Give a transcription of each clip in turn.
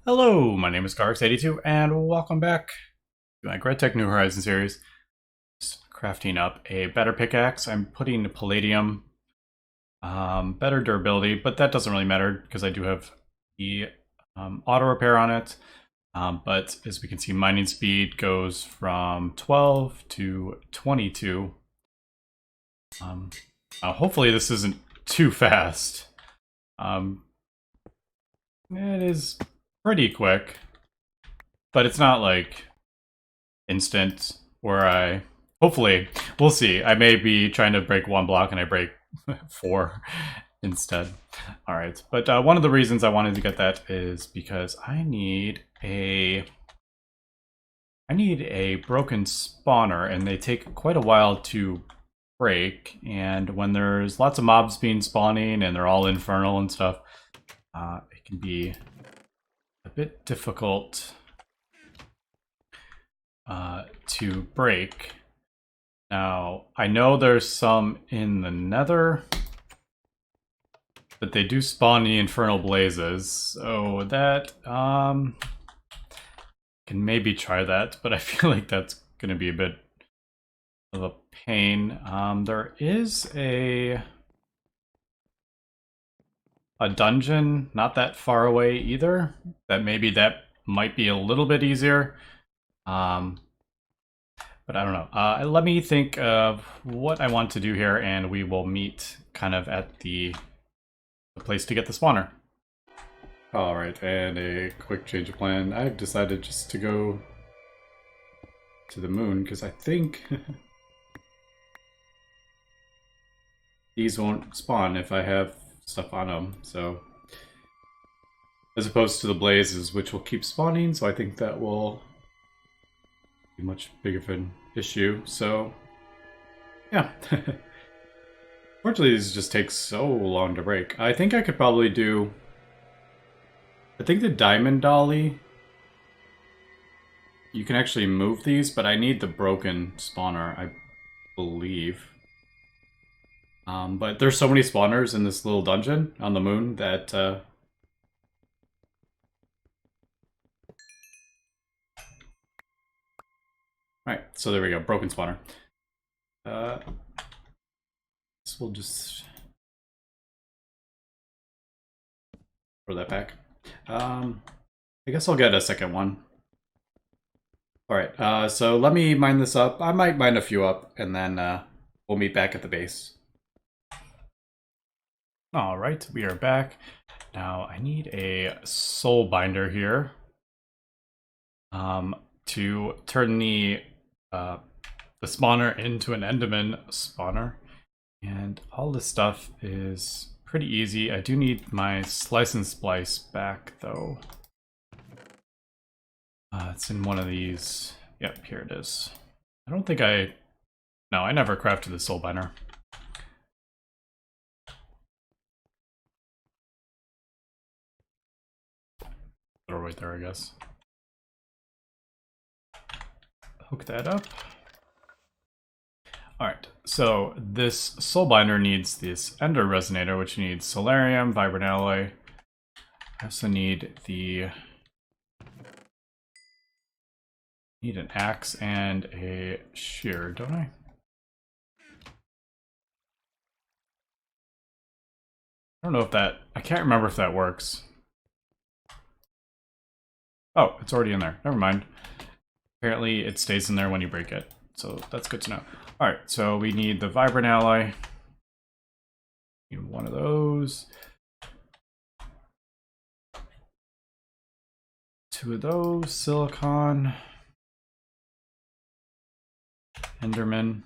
Hello, my name is Garx82, and welcome back to my Gregtech New Horizons series. Just crafting up a better pickaxe. I'm putting palladium, better durability, but that doesn't really matter because I do have the auto repair on it. But as we can see, mining speed goes from 12 to 22. Hopefully this isn't too fast. It is pretty quick, but it's not like instant where hopefully, we'll see. I may be trying to break one block and I break four instead. All right, but one of the reasons I wanted to get that is because I need a broken spawner, and they take quite a while to break. And when there's lots of mobs being spawning and they're all infernal and stuff, it can be a bit difficult to break. Now, I know there's some in the nether, but they do spawn the infernal blazes, so that, can maybe try that, but I feel like that's gonna be a bit of a pain. There is a dungeon not that far away either, that might be a little bit easier. But I don't know. Let me think of what I want to do here, and we will meet kind of at the place to get the spawner. Alright, and a quick change of plan. I've decided just to go to the moon, because I think these won't spawn if I have stuff on them, so... As opposed to the blazes, which will keep spawning, so I think that will be much bigger of an issue, so yeah. Fortunately, these just take so long to break. I think I could probably do... I think the diamond dolly, you can actually move these, but I need the broken spawner, I believe. But there's so many spawners in this little dungeon on the moon that Alright, so there we go, broken spawner. This will just throw that back. I guess I'll get a second one. Alright, so let me mine this up. I might mine a few up, and then we'll meet back at the base. Alright, we are back. Now, I need a soul binder here to turn the spawner into an Enderman spawner. And all this stuff is pretty easy. I do need my slice and splice back, though. It's in one of these. Yep, here it is. I don't think no, I never crafted the soul binder. Or right there, I guess. Hook that up. Alright, so this soul binder needs this ender resonator, which needs solarium, vibrant alloy. I also need an axe and a shear, don't I? I don't know if I can't remember if that works. Oh, it's already in there. Never mind. Apparently it stays in there when you break it, so that's good to know. Alright, so we need the vibrant alloy. Need one of those. Two of those, silicon. Enderman.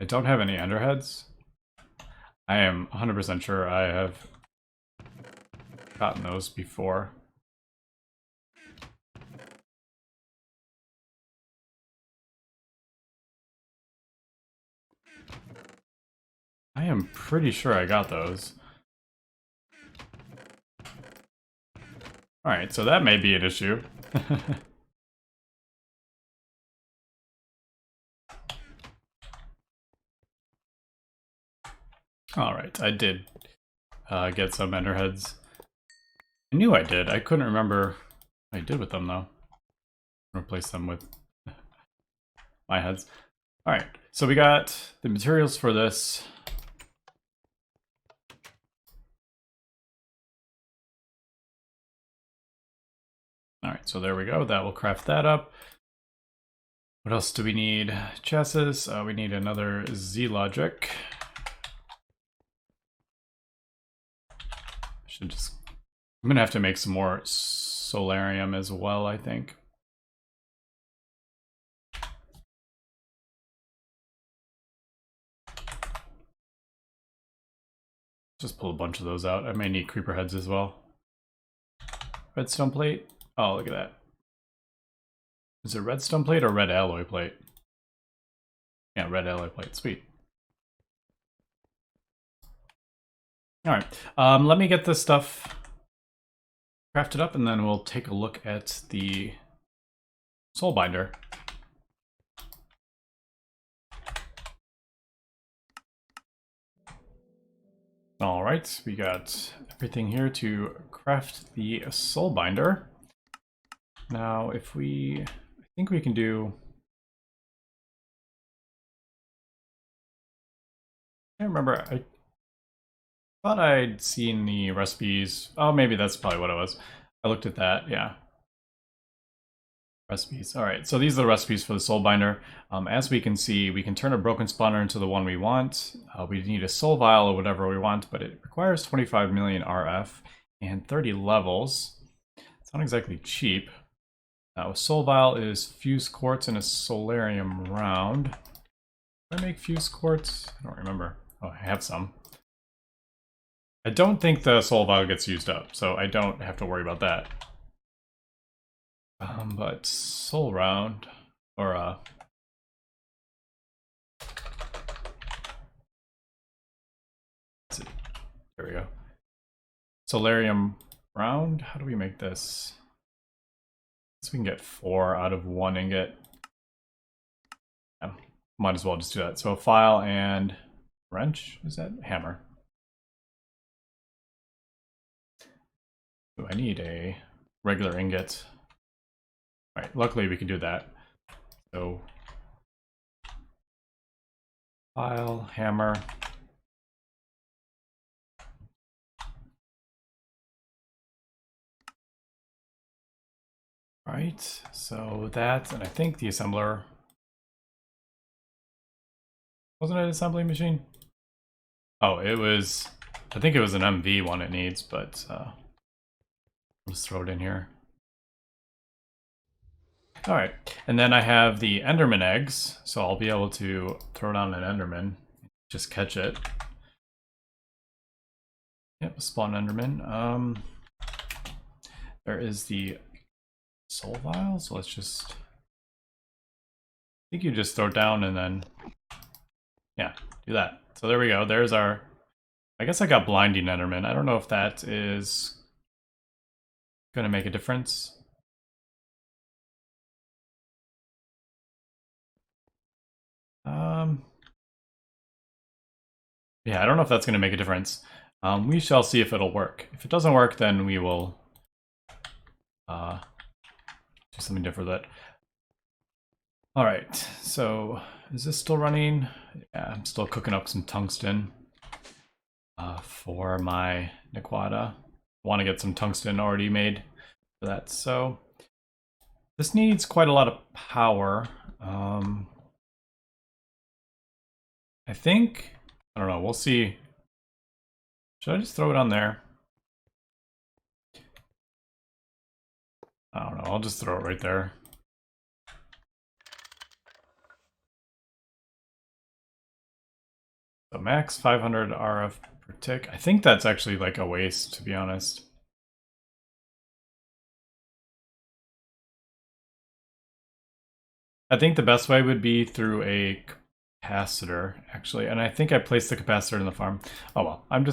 I don't have any enderheads. I am 100% sure I have gotten those before. I am pretty sure I got those. Alright, so that may be an issue. Alright, I did get some enderheads. I knew I did. I couldn't remember what I did with them, though. Replace them with my heads. Alright, so we got the materials for this. Alright, so there we go. That will craft that up. What else do we need? Chassis. We need another Z-Logic. Should just... I'm gonna have to make some more solarium as well, I think. Just pull a bunch of those out. I may need creeper heads as well. Redstone plate. Oh, look at that. Is it redstone plate or red alloy plate? Yeah, red alloy plate. Sweet. Alright, let me get this stuff crafted up and then we'll take a look at the soul binder. Alright, we got everything here to craft the soul binder. Now, if we... I think we can do... I can't remember. I thought I'd seen the recipes. Oh, maybe that's probably what it was. I looked at that, yeah. Recipes. Alright, so these are the recipes for the soul binder. As we can see, we can turn a broken spawner into the one we want. We need a soul vial or whatever we want, but it requires 25 million RF and 30 levels. It's not exactly cheap. A soul vial is fused quartz and a solarium round. Did I make fused quartz? I don't remember. Oh, I have some. I don't think the soul vial gets used up, so I don't have to worry about that. But soul round, or let's see. There we go. Solarium round. How do we make this? So we can get 4 out of 1 ingot. Yeah, might as well just do that. So a file and wrench. Is that hammer? I need a regular ingot. All right, luckily we can do that. So file, hammer. All right, so that, and I think the assembler. Wasn't it an assembly machine? Oh, it was, I think it was an MV one it needs, but let's throw it in here. All right, and then I have the Enderman eggs, so I'll be able to throw down an Enderman, just catch it. Yep, spawn Enderman. There is the soul vial, so let's just, I think you just throw it down and then, yeah, do that. So there we go, there's our, I guess I got blinding Enderman. I don't know if that is gonna make a difference. Yeah, I don't know if that's going to make a difference. We shall see if it'll work. If it doesn't work, then we will do something different with it. Alright, so is this still running? Yeah, I'm still cooking up some tungsten for my Nequata. I want to get some tungsten already made for that. So this needs quite a lot of power. I think, I don't know, we'll see. Should I just throw it on there? I don't know, I'll just throw it right there. So max 500 RF per tick. I think that's actually like a waste, to be honest. I think the best way would be through a capacitor, actually. And I think I placed the capacitor in the farm. Oh well, I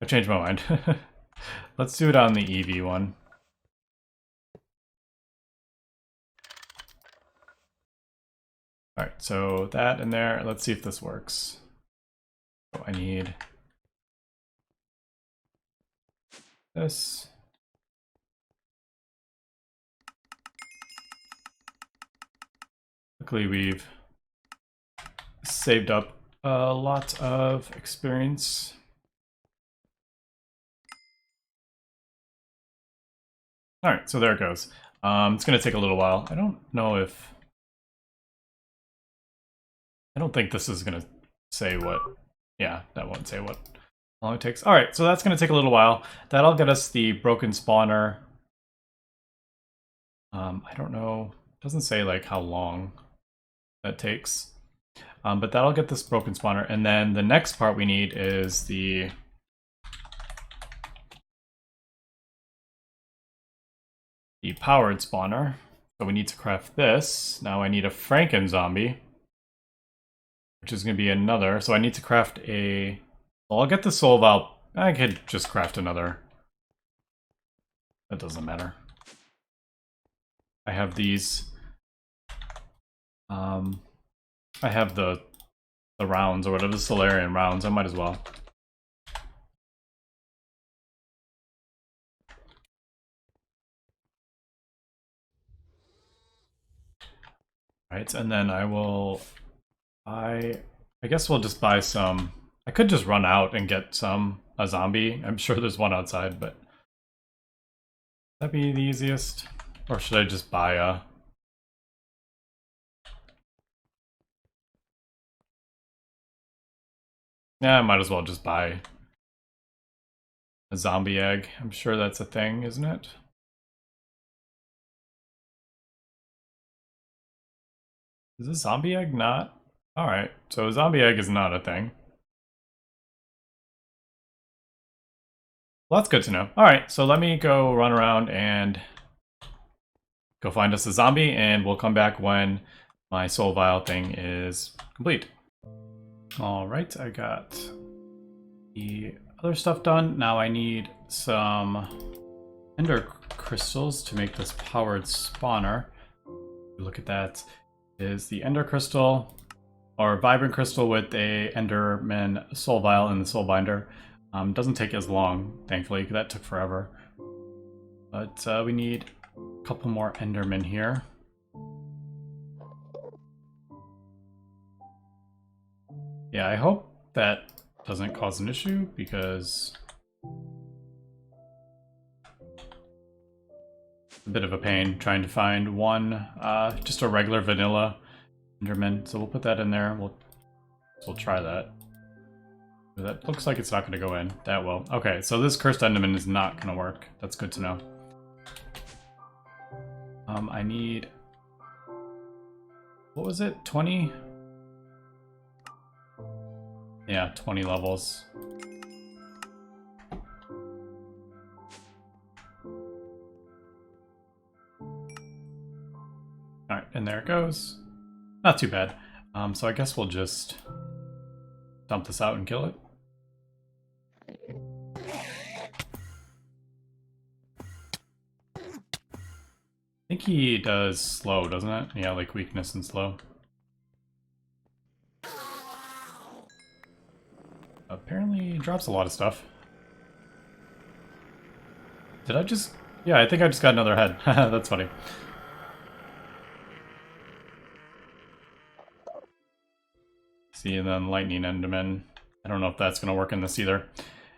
changed my mind. Let's do it on the EV one. Alright, so that in there. Let's see if this works. So I need this. Luckily, we've saved up a lot of experience. All right, so there it goes. It's going to take a little while. I don't know if... I don't think this is going to say what... Yeah, that won't say what how long it takes. All right, so that's going to take a little while. That'll get us the broken spawner. I don't know. It doesn't say like how long that takes. But that'll get this broken spawner. And then the next part we need is the... powered spawner. So we need to craft this. Now I need a Franken zombie, which is going to be another. So I need to craft a... Well, I'll get the soul valve. I could just craft another. That doesn't matter. I have these. I have the rounds or whatever, the Solarian rounds. I might as well. Right, and then I will... I guess we'll just buy some... I could just run out and get a zombie. I'm sure there's one outside, but... That'd be the easiest. Or should I just buy a... Yeah, I might as well just buy a zombie egg. I'm sure that's a thing, isn't it? Is a zombie egg not? Alright, so a zombie egg is not a thing. Well, that's good to know. Alright, so let me go run around and go find us a zombie, and we'll come back when my soul vial thing is complete. Alright, I got the other stuff done. Now I need some ender crystals to make this powered spawner. Look at that. Is the ender crystal or vibrant crystal with a enderman soul vial in the soul binder. Doesn't take as long, thankfully. That took forever. But we need a couple more endermen here. Yeah, I hope that doesn't cause an issue because a bit of a pain trying to find one, just a regular vanilla enderman. So we'll put that in there. We'll try that. That looks like it's not going to go in that well. Okay, so this cursed enderman is not going to work. That's good to know. I need... What was it? 20? Yeah, 20 levels. Alright, and there it goes. Not too bad. So I guess we'll just dump this out and kill it. I think he does slow, doesn't it? Yeah, like weakness and slow. Apparently he drops a lot of stuff. Did I just... Yeah, I think I just got another head. That's funny. See, and then lightning enderman. I don't know if that's going to work in this either.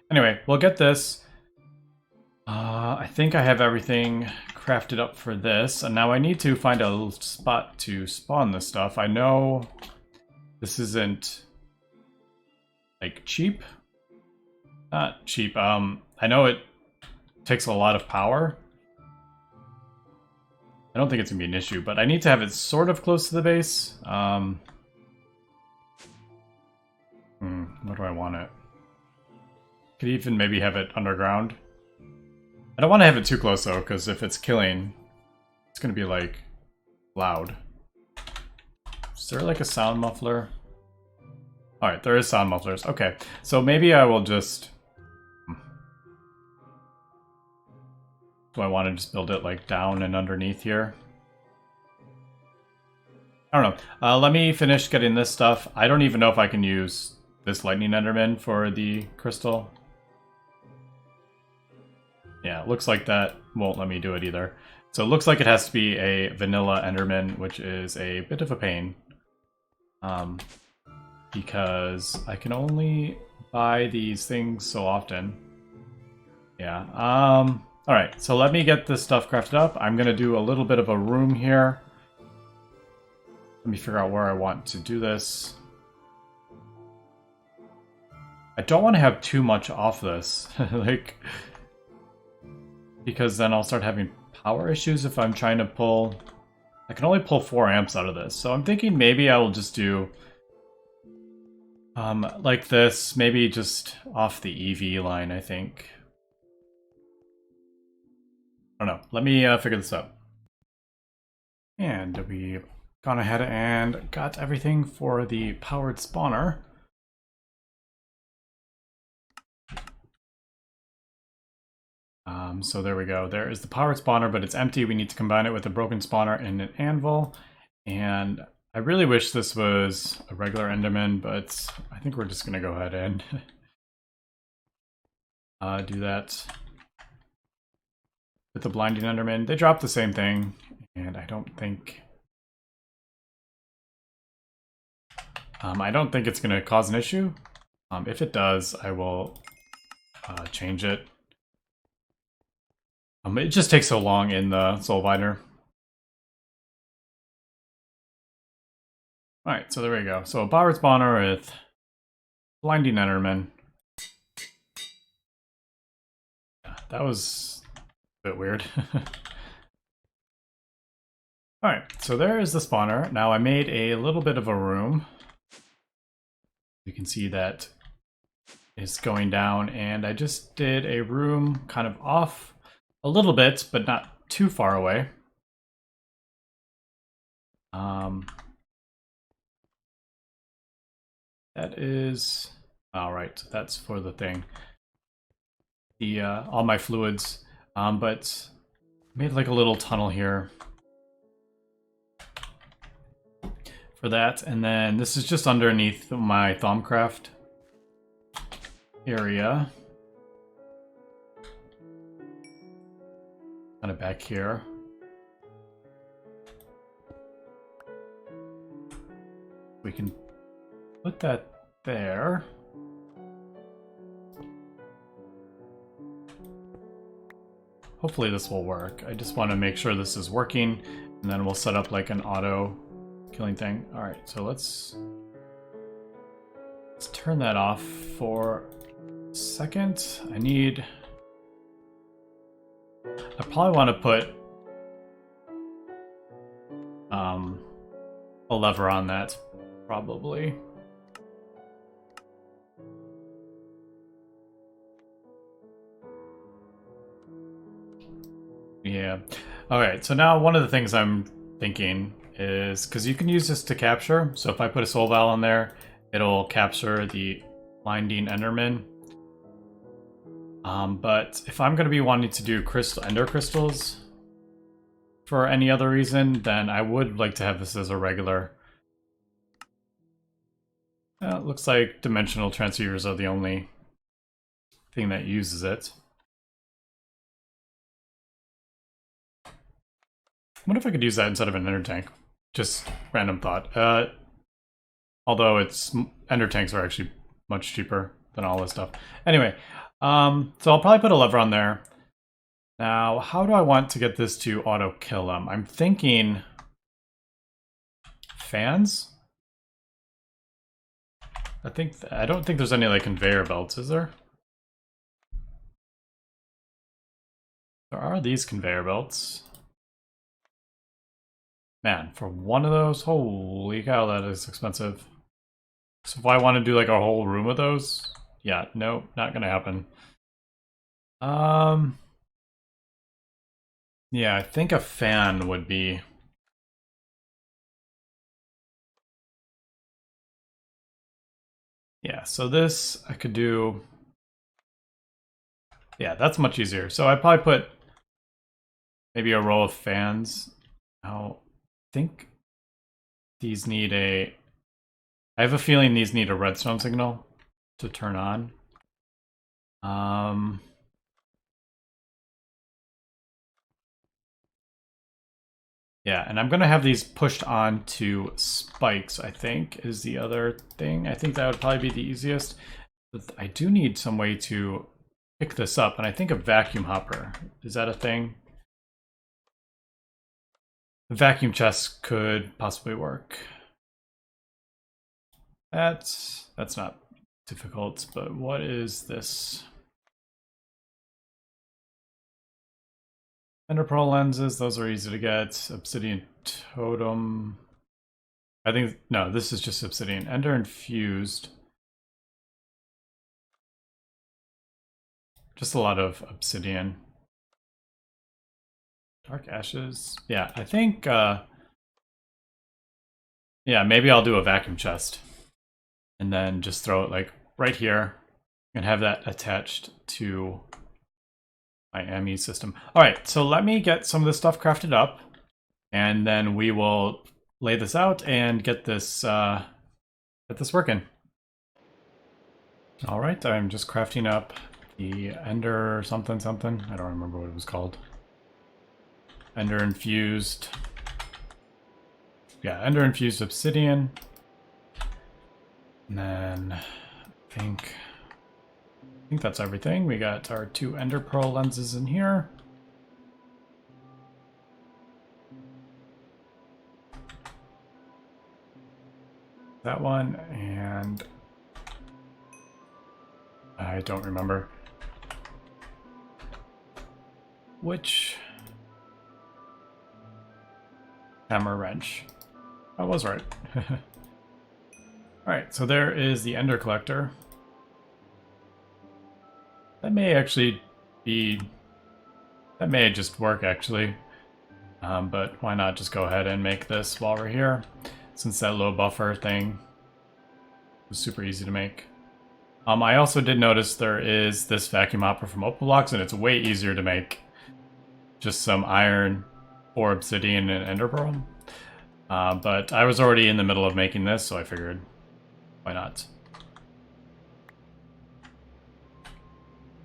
Anyway, we'll get this. I think I have everything crafted up for this. And now I need to find a little spot to spawn this stuff. I know this isn't, like, cheap. Not cheap. I know it takes a lot of power. I don't think it's going to be an issue, but I need to have it sort of close to the base. Where do I want it? Could even maybe have it underground. I don't want to have it too close though, because if it's killing, it's going to be like loud. Is there like a sound muffler? Alright, there is sound mufflers. Okay, so maybe I will just... Do I want to just build it like down and underneath here? I don't know. Let me finish getting this stuff. I don't even know if I can use this lightning enderman for the crystal. Yeah, it looks like that won't let me do it either. So it looks like it has to be a vanilla Enderman, which is a bit of a pain. Because I can only buy these things so often. Yeah, alright, so let me get this stuff crafted up. I'm gonna do a little bit of a room here. Let me figure out where I want to do this. I don't want to have too much off this, like, because then I'll start having power issues if I'm trying to pull... I can only pull 4 amps out of this, so I'm thinking maybe I will just do like this, maybe just off the EV line, I think. I don't know. Let me figure this out. And we've gone ahead and got everything for the powered spawner. So there we go. There is the powered spawner, but it's empty. We need to combine it with a broken spawner and an anvil. And I really wish this was a regular Enderman, but I think we're just going to go ahead and do that with the blinding Enderman. They drop the same thing, and I don't think it's going to cause an issue. If it does, I will change it. It just takes so long in the Soul Binder. Alright, so there we go. So a powered spawner with blinding Enderman. Yeah, that was a bit weird. Alright, so there is the spawner. Now I made a little bit of a room. You can see that it's going down, and I just did a room kind of off a little bit, but not too far away. That is... Alright, that's for the thing. The all my fluids. But made like a little tunnel here for that, and then this is just underneath my Thaumcraft area. Kind of back here. We can put that there. Hopefully this will work. I just want to make sure this is working, and then we'll set up like an auto killing thing. Alright, so let's turn that off for a second. I probably want to put a lever on that, probably. Yeah. Alright, so now one of the things I'm thinking is, because you can use this to capture, so if I put a soul valve on there, it'll capture the blinding Enderman. But if I'm going to be wanting to do ender crystals for any other reason, then I would like to have this as a regular. It looks like dimensional transceivers are the only thing that uses it. I wonder if I could use that instead of an ender tank. Just random thought. Although ender tanks are actually much cheaper than all this stuff. Anyway, so I'll probably put a lever on there. Now, how do I want to get this to auto kill them? I'm thinking fans. I don't think there's any like conveyor belts, is there? There are these conveyor belts. Man, for one of those, holy cow, that is expensive. So if I want to do like a whole room of those, yeah, no, not gonna happen. Yeah, I think a fan would be... Yeah, so this I could do... Yeah, that's much easier. So I'd probably put maybe a row of fans. Now, I think these need a... I have a feeling these need a redstone signal to turn on. Yeah, and I'm gonna have these pushed on to spikes, I think, is the other thing. I think that would probably be the easiest. But I do need some way to pick this up, and I think a vacuum hopper. Is that a thing? The vacuum chest could possibly work. That's not difficult, but what is this? Ender pearl lenses, those are easy to get. Obsidian totem. I think, no, this is just obsidian. Ender infused. Just a lot of obsidian. Dark ashes. Yeah, I think, yeah, maybe I'll do a vacuum chest. And then just throw it like right here and have that attached to my ME system. All right, so let me get some of this stuff crafted up, and then we will lay this out and get this working. All right, I'm just crafting up the Ender something. I don't remember what it was called. Ender infused. Yeah, Ender infused obsidian. And then I think that's everything. We got our 2 Ender Pearl lenses in here. That one, and I don't remember which hammer wrench. I was right. Alright, so there is the Ender Collector. That may actually be... that may just work, actually. But why not just go ahead and make this while we're here, since that low buffer thing was super easy to make. I also did notice there is this vacuum hopper from Opal Blocks, and it's way easier to make. Just some iron, 4 obsidian, and ender pearl. But I was already in the middle of making this, so I figured, why not?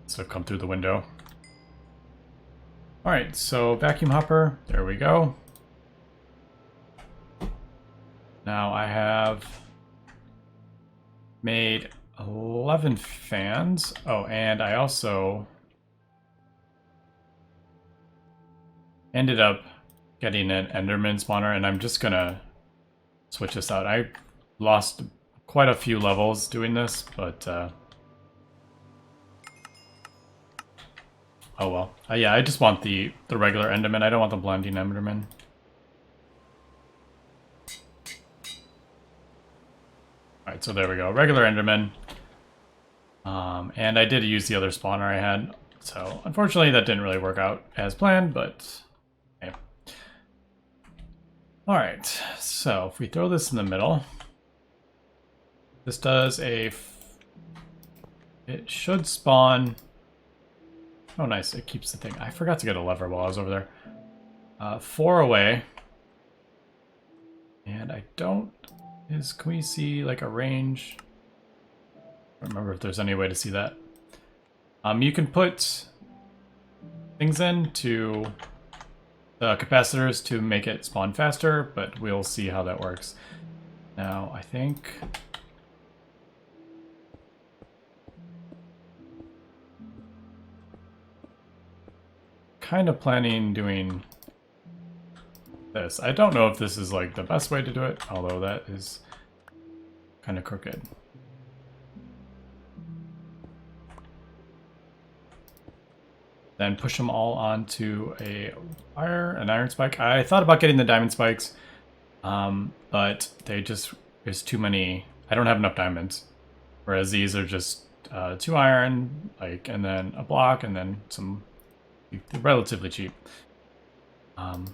So come through the window. Alright, so vacuum hopper, there we go. Now I have made 11 fans. Oh, and I also ended up getting an Enderman spawner, and I'm just gonna switch this out. I lost quite a few levels doing this, but oh well. Yeah, I just want the regular Enderman. I don't want the blending Enderman. Alright, so there we go. Regular Enderman. And I did use the other spawner I had. So, unfortunately, that didn't really work out as planned, but... okay. Alright, so if we throw this in the middle... this does a... it should spawn... oh, nice. It keeps the thing. I forgot to get a lever while I was over there. 4 away. And I don't... can we see like a range? I don't remember if there's any way to see that. You can put things in to the capacitors to make it spawn faster, but we'll see how that works. Now, I think... kind of planning doing this. I don't know if this is like the best way to do it, although that is kind of crooked. Then push them all onto an iron spike. I thought about getting the diamond spikes, but they just, there's too many, I don't have enough diamonds. Whereas these are just 2 iron, like, and then a block, and then some, they're relatively cheap. Alright,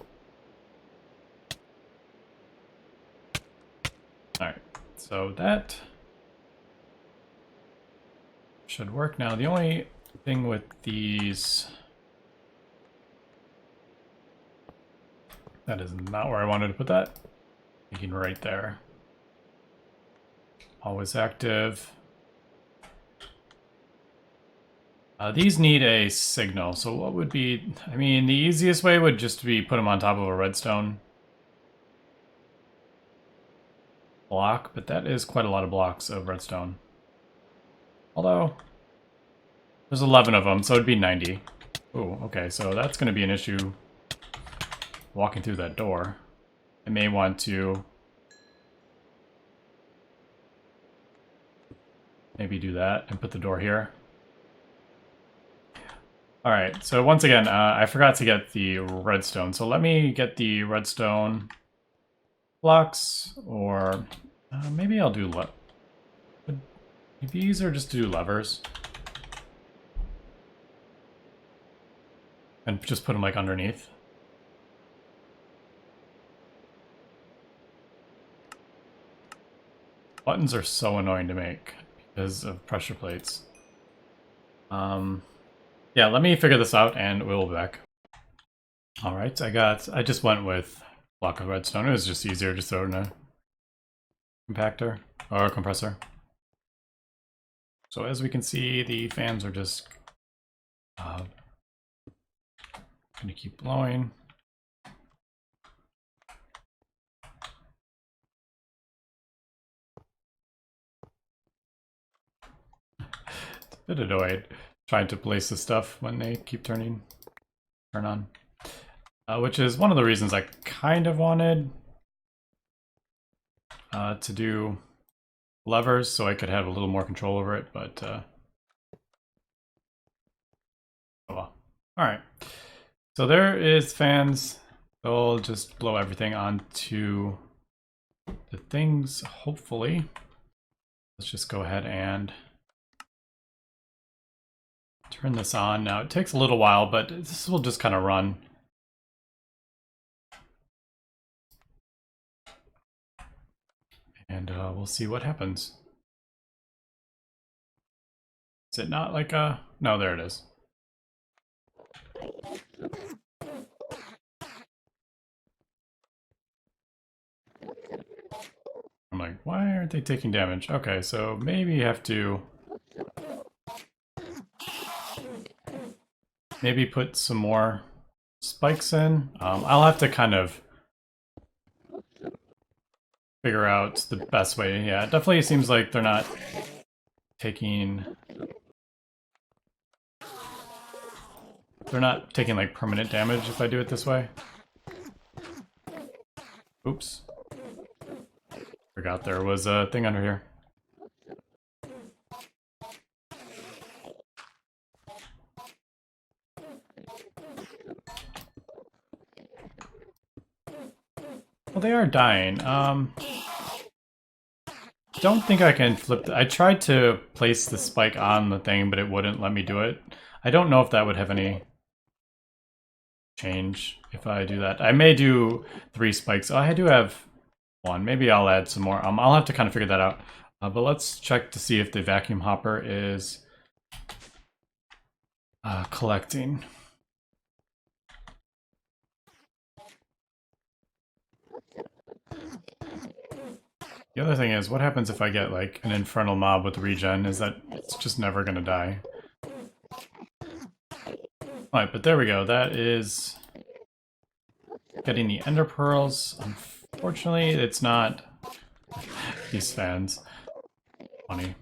so that should work now. The only thing with these... that is not where I wanted to put that. Thinking right there. Always active. These need a signal, so what would be... I mean, the easiest way would just be put them on top of a redstone block, but that is quite a lot of blocks of redstone. Although, there's 11 of them, so it'd be 90. Oh, okay, so that's going to be an issue walking through that door. I may want to maybe do that and put the door here. Alright, so once again, I forgot to get the redstone. So let me get the redstone blocks, or maybe I'll do maybe these are just to do levers. And just put them like underneath. Buttons are so annoying to make because of pressure plates. Yeah, let me figure this out and we'll be back. Alright, I just went with block of redstone. It was just easier to throw in a compactor or a compressor. So as we can see, the fans are just gonna keep blowing. It's a bit annoying trying to place the stuff when they keep turn on. Which is one of the reasons I kind of wanted to do levers so I could have a little more control over it, but oh well. Alright. So there is fans. They'll just blow everything onto the things, hopefully. Let's just go ahead and turn this on. Now it takes a little while, but this will just kind of run. And we'll see what happens. Is it not like a... No, there it is. I'm like, why aren't they taking damage? Okay, so maybe you have to... Maybe put some more spikes in. I'll have to kind of figure out the best way. Yeah, it definitely seems like they're not taking... They're not taking like permanent damage if I do it this way. Oops. Forgot there was a thing under here. Well, they are dying. Don't think I can flip. I tried to place the spike on the thing, but it wouldn't let me do it. I don't know if that would have any change if I do that. I may do 3 spikes. Oh, I do have 1. Maybe I'll add some more. I'll have to kind of figure that out. But let's check to see if the vacuum hopper is collecting. The other thing is, what happens if I get like an infernal mob with regen? Is that it's just never gonna die. Alright, but there we go. That is getting the ender pearls. Unfortunately, it's not these fans. Funny.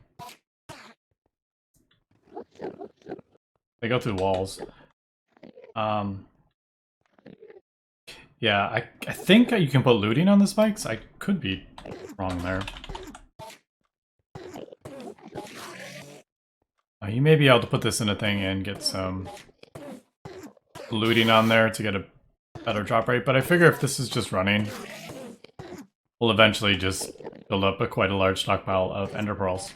They go through walls. Yeah, I think you can put looting on the spikes. I could be wrong there. You may be able to put this in a thing and get some looting on there to get a better drop rate, but I figure if this is just running, we'll eventually just build up quite a large stockpile of ender pearls.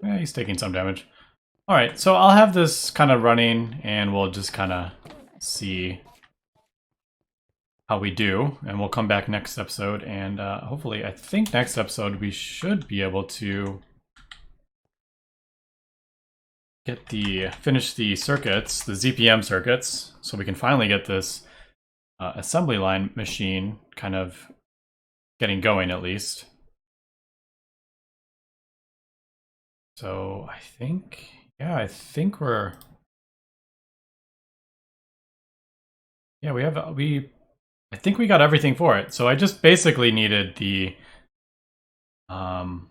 He's taking some damage. Alright, so I'll have this kind of running, and we'll just kind of see how we do, and we'll come back next episode, and hopefully, I think next episode we should be able to finish the circuits, the ZPM circuits, so we can finally get this assembly line machine kind of getting going at least. So I think, yeah, I think we're Yeah, I think we got everything for it. So I just basically needed um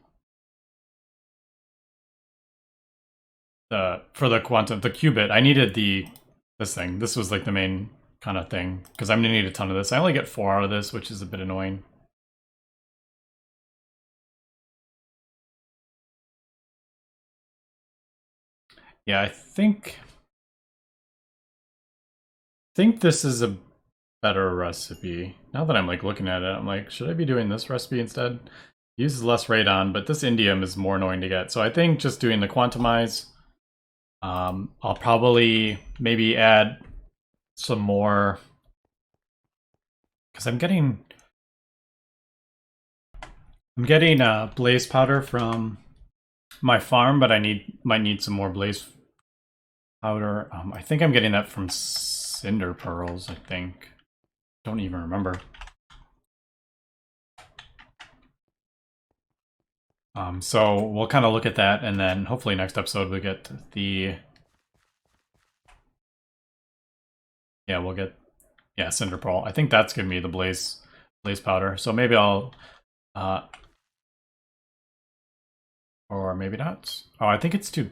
for the quantum, the qubit, I needed this thing. This was like the main kind of thing because I'm gonna need a ton of this. I only get 4 out of this, which is a bit annoying. Yeah, I think this is a better recipe. Now that I'm like looking at it, I'm like, should I be doing this recipe instead? Uses less radon, but this indium is more annoying to get. So I think just doing the quantumize. I'll probably maybe add some more because I'm getting blaze powder from my farm, but might need some more blaze powder. I think I'm getting that from cinder pearls. I think. Don't even remember. So we'll kind of look at that, and then hopefully next episode we get we'll get cinder pearl. I think that's giving me the blaze powder. So maybe I'll or maybe not. Oh, I think it's too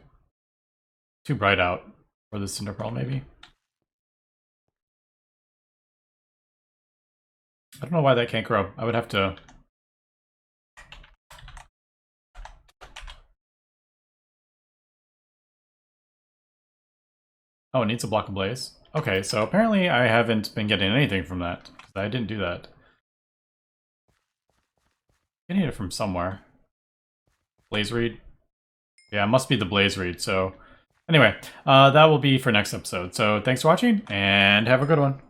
bright out for the cinder pearl. Maybe. I don't know why that can't grow. I would have to. Oh, it needs a block of blaze. Okay, so apparently I haven't been getting anything from that, because I didn't do that. Getting it from somewhere. Blaze reed? Yeah, it must be the blaze reed, so... Anyway, that will be for next episode. So thanks for watching, and have a good one.